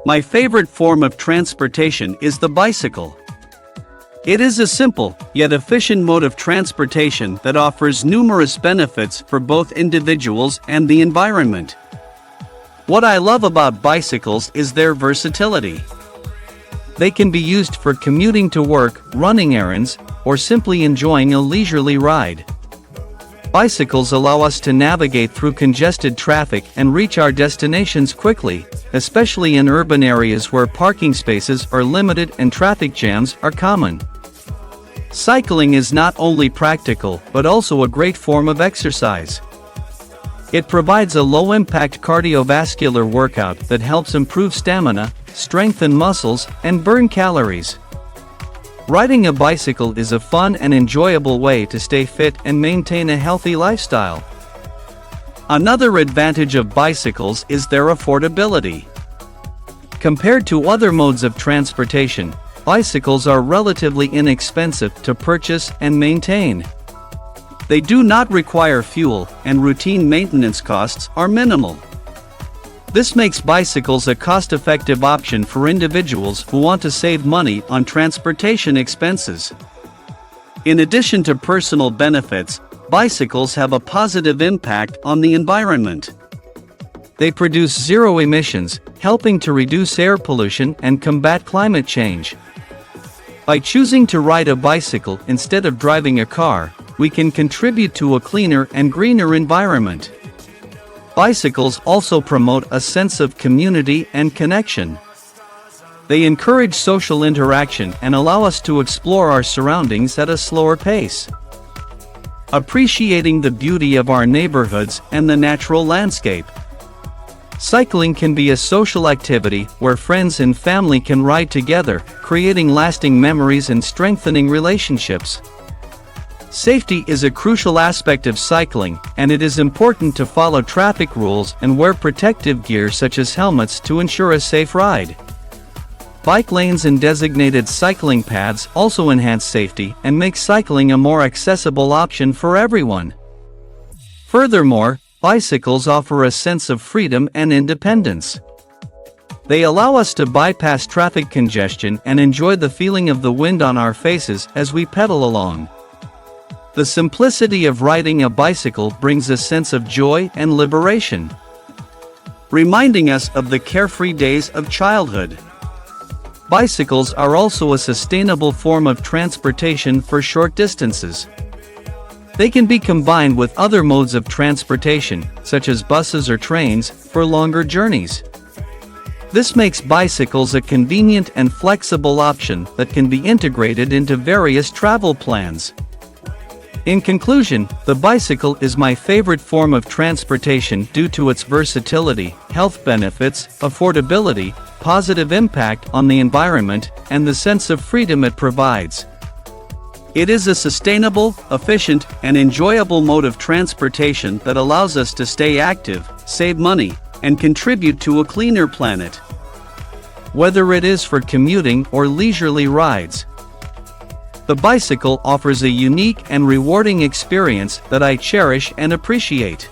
My favorite form of transportation is the bicycle. It is a simple, yet efficient mode of transportation that offers numerous benefits for both individuals and the environment. What I love about bicycles is their versatility. They can be used for commuting to work, running errands, or simply enjoying a leisurely ride. Bicycles allow us to navigate through congested traffic and reach our destinations quickly, especially in urban areas where parking spaces are limited and traffic jams are common. Cycling is not only practical but also a great form of exercise. It provides a low-impact cardiovascular workout that helps improve stamina, strengthen muscles, and burn calories. Riding a bicycle is a fun and enjoyable way to stay fit and maintain a healthy lifestyle. Another advantage of bicycles is their affordability. Compared to other modes of transportation, bicycles are relatively inexpensive to purchase and maintain. They do not require fuel, and routine maintenance costs are minimal. This makes bicycles a cost-effective option for individuals who want to save money on transportation expenses. In addition to personal benefits, bicycles have a positive impact on the environment. They produce zero emissions, helping to reduce air pollution and combat climate change. By choosing to ride a bicycle instead of driving a car, we can contribute to a cleaner and greener environment. Bicycles also promote a sense of community and connection. They encourage social interaction and allow us to explore our surroundings at a slower pace, appreciating the beauty of our neighborhoods and the natural landscape. Cycling can be a social activity where friends and family can ride together, creating lasting memories and strengthening relationships. Safety is a crucial aspect of cycling, and it is important to follow traffic rules and wear protective gear such as helmets to ensure a safe ride. Bike lanes and designated cycling paths also enhance safety and make cycling a more accessible option for everyone. Furthermore, bicycles offer a sense of freedom and independence. They allow us to bypass traffic congestion and enjoy the feeling of the wind on our faces as we pedal along. The simplicity of riding a bicycle brings a sense of joy and liberation, reminding us of the carefree days of childhood. Bicycles are also a sustainable form of transportation for short distances. They can be combined with other modes of transportation, such as buses or trains, for longer journeys. This makes bicycles a convenient and flexible option that can be integrated into various travel plans. In conclusion, the bicycle is my favorite form of transportation due to its versatility, health benefits, affordability, positive impact on the environment, and the sense of freedom it provides. It is a sustainable, efficient, and enjoyable mode of transportation that allows us to stay active, save money, and contribute to a cleaner planet. Whether it is for commuting or leisurely rides, the bicycle offers a unique and rewarding experience that I cherish and appreciate.